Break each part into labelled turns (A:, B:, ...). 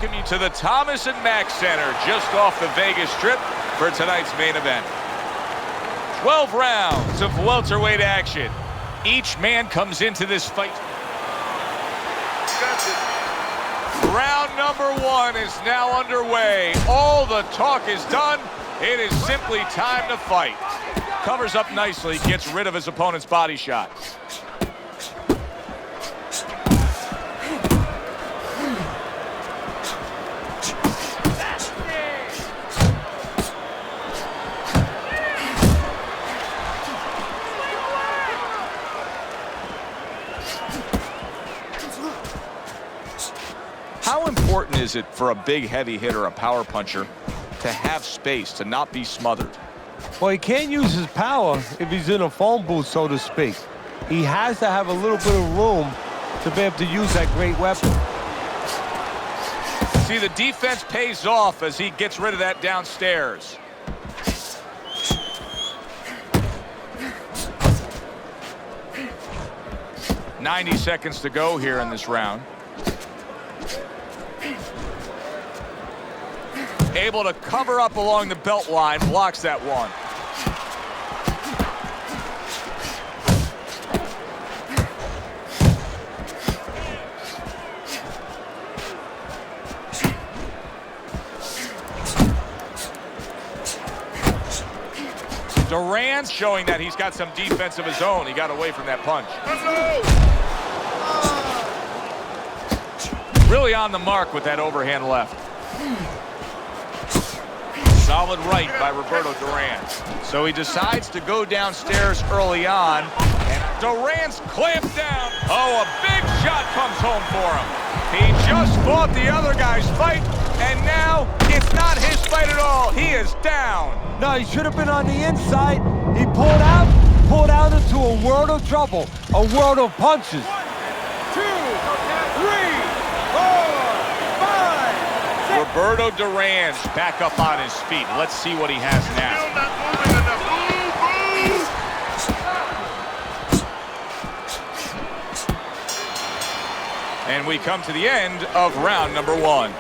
A: Welcome you to the Thomas and Mack Center, just off the Vegas Strip for tonight's main event. 12 rounds of welterweight action. Each man comes into this fight. Round number one is now underway. All the talk is done. It is simply time to fight. Covers up nicely, gets rid of his opponent's body shot. How important is it for a big heavy hitter, a power puncher, to have space, to not be smothered?
B: Well, he can't use his power if he's in a phone booth, so to speak. He has to have a little bit of room to be able to use that great weapon.
A: See, the defense pays off as he gets rid of that downstairs. "90 seconds to go here in this round. Able to cover up along the belt line, blocks that one. Duran's showing that he's got some defense of his own. He got away from that punch. Really on the mark with that overhand left. Solid right by Roberto Duran. So he decides to go downstairs early on, and Duran's clamped down. Oh, a big shot comes home for him. He just fought the other guy's fight, and now it's not his fight at all. He is down.
B: No, he should have been on the inside. He pulled out into a world of trouble, a world of punches.
C: 1, 2, 3, 4, 5, 6.
A: Roberto Duran's back up on his feet. Let's see what he has now. And we come to the end of round number one.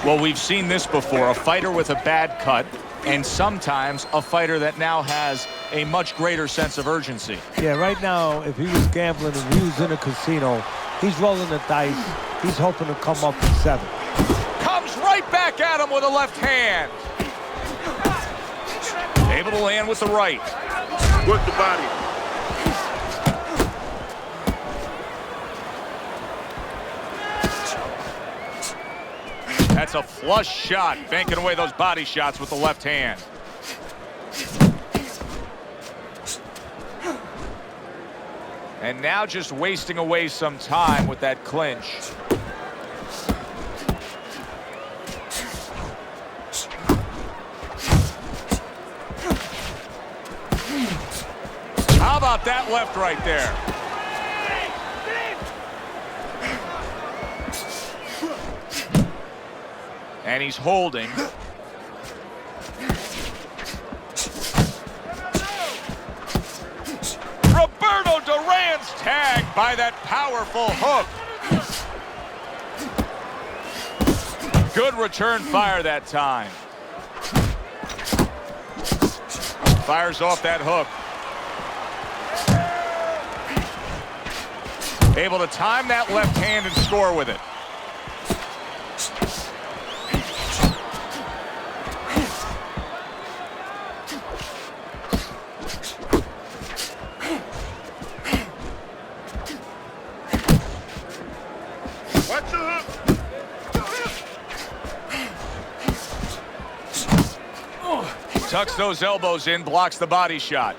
A: Well, we've seen this before, a fighter with a bad cut, and sometimes a fighter that now has a much greater sense of urgency.
B: Yeah, right now, if he was gambling and he was in a casino, he's rolling the dice. He's hoping to come up with 7.
A: Comes right back at him with a left hand. Able to land with the right.
C: Work the body.
A: That's a flush shot, banking away those body shots with the left hand. And now just wasting away some time with that clinch. How about that left right there? And he's holding. Roberto Duran's tagged by that powerful hook. Good return fire that time. Fires off that hook. Able to time that left hand and score with it.
C: Watch the hook.
A: Tucks those elbows in, blocks the body shot.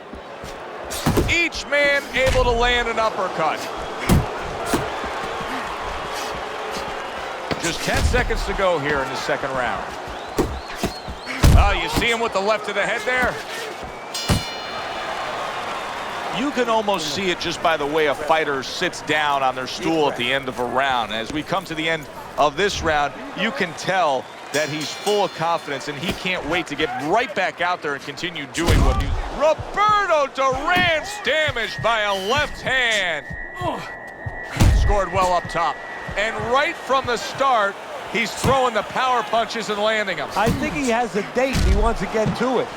A: Each man able to land an uppercut. Just 10 seconds to go here in the second round. Oh, you see him with the left to the head there? You can almost see it just by the way a fighter sits down on their stool at the end of a round. As we come to the end of this round, you can tell that he's full of confidence and he can't wait to get right back out there and continue doing what he's... Roberto Duran's damaged by a left hand. Scored well up top. And right from the start, He's throwing the power punches and landing them.
B: I think he has a date and he wants to get to it.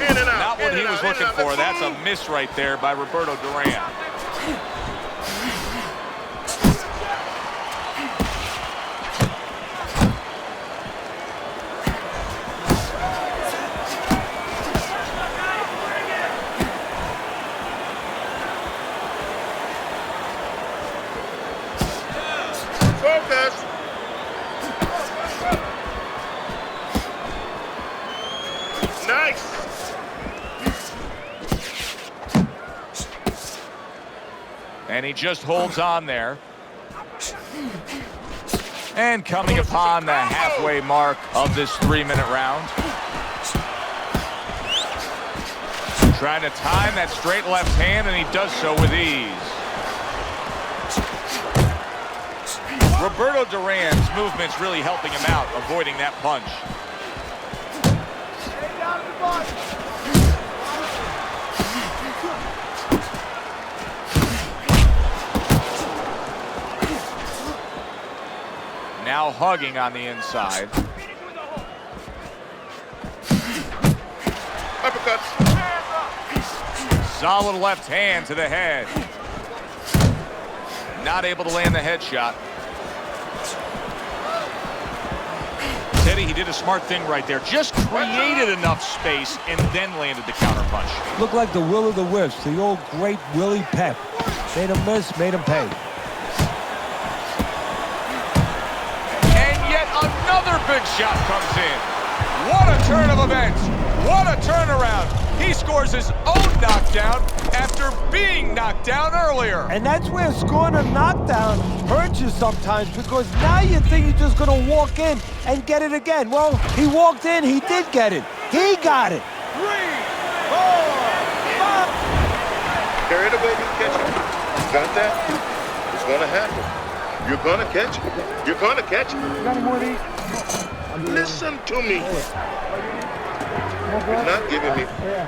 C: In and out.
A: Not what he was looking for. That's a miss right there by Roberto Duran.
C: Focus. Nice.
A: And he just holds on there. And coming upon the halfway mark of this 3-minute round. Trying to time that straight left hand, and he does so with ease. Roberto Duran's movement's really helping him out, avoiding that punch. Now hugging on the inside.
C: Uppercuts.
A: Solid left hand to the head. Not able to land the headshot. Teddy, he did a smart thing right there. Just created enough space and then landed the counterpunch.
B: Looked like the will of the wisps, the old great Willie Pep. Made him miss, made him pay.
A: And yet another big shot comes in. What a turn of events. What a turnaround. He scores his own knockdown after being knocked down earlier.
B: And that's where scoring a knockdown hurts you sometimes, because now you think you're just going to walk in and get it again. Well, he walked in, he did get it. He got it.
C: 3, 4, 5. Carry it away, you catch it. You got that? It's gonna happen. You're gonna catch it. You're gonna catch it.
D: You got any more of these?
C: Listen to me. You're not giving me.
D: Yeah.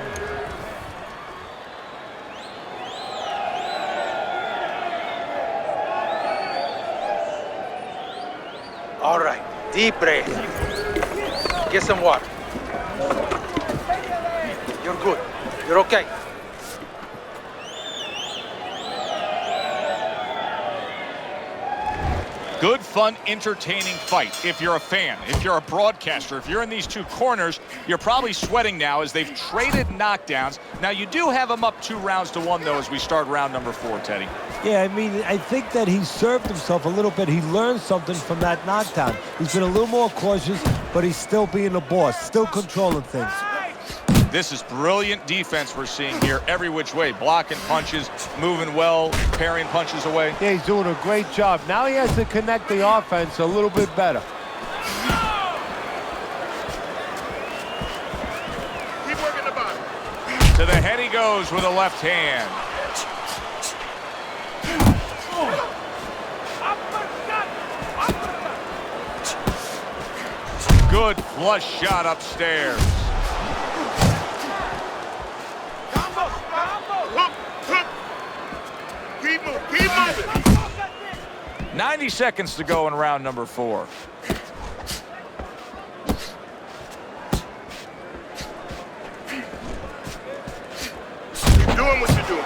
E: All right, deep breath. Get some water. You're good. You're okay.
A: Good, fun, entertaining fight. If you're a fan, if you're a broadcaster, if you're in these two corners, you're probably sweating now as they've traded knockdowns. Now, you do have them up 2-1, though, as we start round number 4, Teddy.
B: Yeah, I mean, I think that he served himself a little bit. He learned something from that knockdown. He's been a little more cautious, but he's still being the boss, still controlling things.
A: This is brilliant defense we're seeing here every which way. Blocking punches, moving well, parrying punches away.
B: Yeah, he's doing a great job. Now he has to connect the offense a little bit better.
C: Keep working the body.
A: To the head he goes with a left hand. Good flush shot upstairs.
C: Hook, hook. Keep moving.
A: 90 seconds to go in round number 4.
C: Keep doing what you're doing.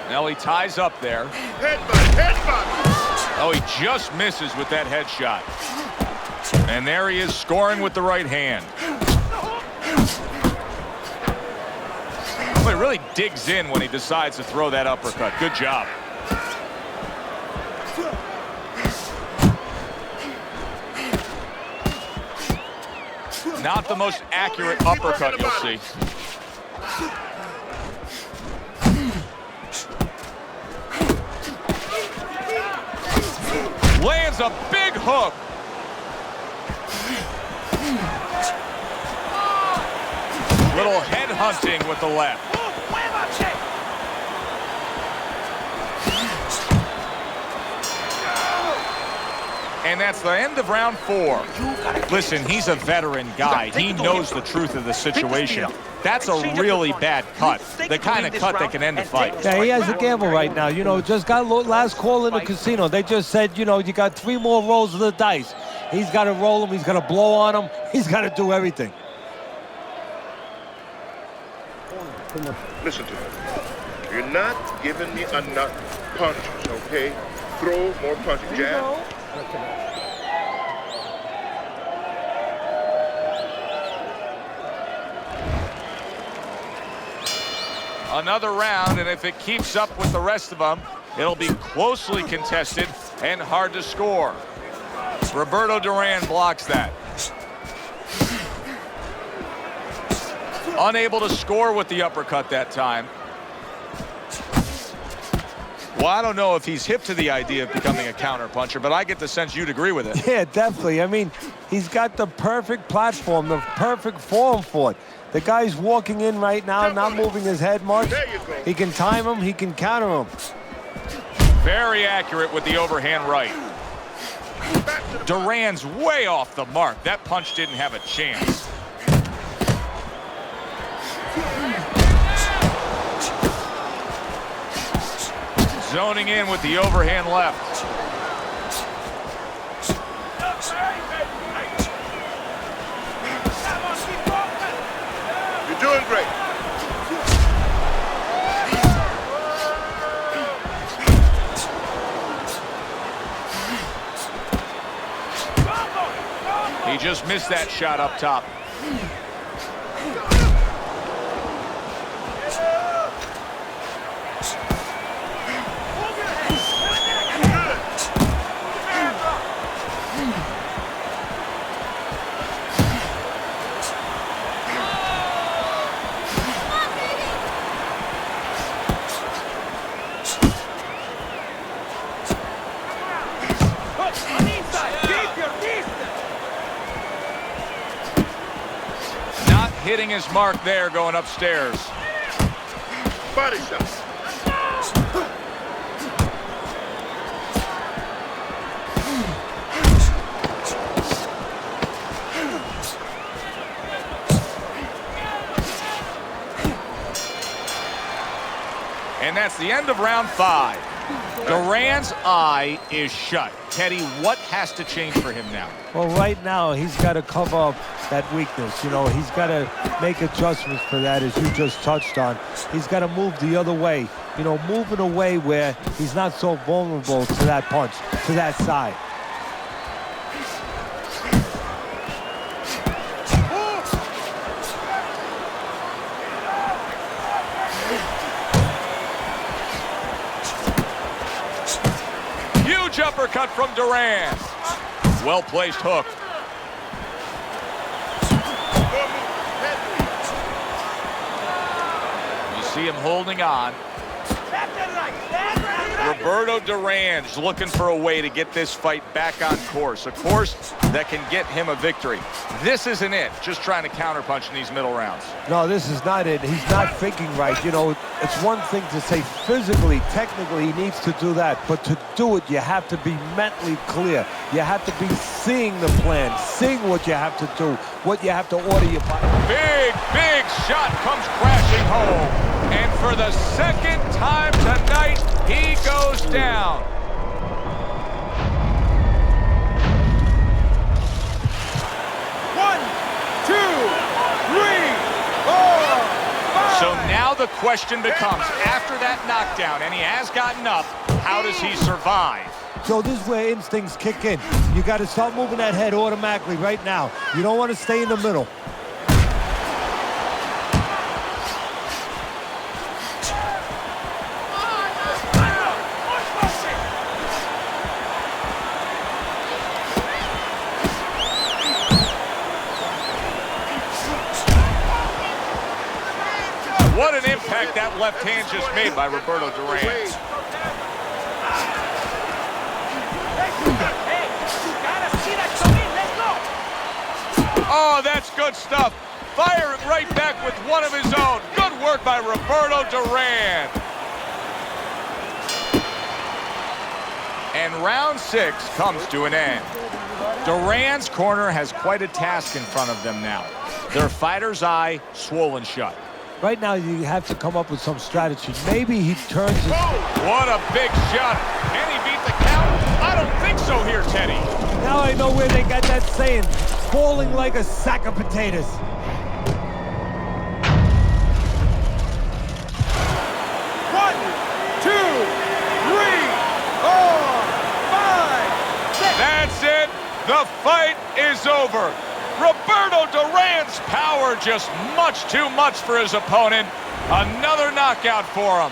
A: Now he ties up there.
C: Headbutt, headbutt.
A: Oh, he just misses with that headshot. And there he is scoring with the right hand. Well, he really digs in when he decides to throw that uppercut. Good job. Not the most accurate uppercut you'll see. Lands a big hook. Little head hunting with the left. And that's the end of round 4. Listen, he's a veteran guy. He knows the truth of the situation. That's a really bad cut. The kind of cut that can end a fight.
B: Yeah, he has a gamble right now. You know, just got last call in the casino. They just said, you know, you got 3 more rolls of the dice. He's got to roll them. He's got to blow on them. He's got to do everything.
C: Listen to me. You're not giving me enough punches, okay? Throw more punches. Jab.
A: Another round, and if it keeps up with the rest of them, it'll be closely contested and hard to score. Roberto Duran blocks that. Unable to score with the uppercut that time. Well, I don't know if he's hip to the idea of becoming a counterpuncher, but I get the sense you'd agree with it.
B: Yeah, definitely. I mean, he's got the perfect platform, the perfect form for it. The guy's walking in right now, not moving his head much. He can time him, he can counter him.
A: Very accurate with the overhand right. Duran's way off the mark. That punch didn't have a chance. Zoning in with the overhand left.
C: You're doing great.
A: He just missed that shot up top. Hitting his mark there going upstairs.
C: Body shot.
A: And that's the end of round 5. Duran's eye is shut. Teddy, what has to change for him now?
B: Well, right now, he's got to cover up that weakness. You know, he's got to make adjustments for that, as you just touched on. He's got to move the other way. You know, move in a way where he's not so vulnerable to that punch, to that side.
A: Huge uppercut from Duran. Well-placed hook. You see him holding on. Roberto Duran's looking for a way to get this fight back on course. A course that can get him a victory. This isn't it, just trying to counterpunch in these middle rounds.
B: No, this is not it. He's not thinking right. You know, it's one thing to say physically, technically, he needs to do that. But to do it, you have to be mentally clear. You have to be seeing the plan, seeing what you have to do, what you have to order your body.
A: Big, big shot comes crashing home. And for the second time tonight, he goes down.
E: One, two, three, four, five.
A: So now the question becomes, after that knockdown, and he has gotten up, how does he survive?
B: So this is where instincts kick in. You got to start moving that head automatically right now. You don't want to stay in the middle.
A: What an impact that left hand just made by Roberto Duran. Oh, that's good stuff. Firing right back with one of his own. Good work by Roberto Duran. And round 6 comes to an end. Duran's corner has quite a task in front of them now. Their fighter's eye swollen shut.
B: Right now, you have to come up with some strategy. Maybe he turns his...
A: What a big shot. Can he beat the count? I don't think so here, Teddy.
B: Now I know where they got that saying, falling like a sack of potatoes.
E: One, two, three, four, five, six.
A: That's it. The fight is over. Roberto Duran's power just much too much for his opponent. Another knockout for him.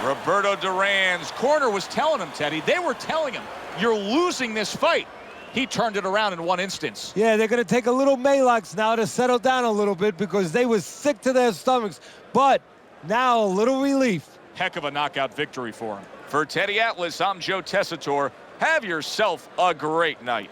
A: Roberto Duran's corner was telling him, Teddy, they were telling him, you're losing this fight. He turned it around in one instance.
B: Yeah, they're going to take a little Malox now to settle down a little bit because they were sick to their stomachs. But now a little relief.
A: Heck of a knockout victory for him. For Teddy Atlas, I'm Joe Tessitore. Have yourself a great night.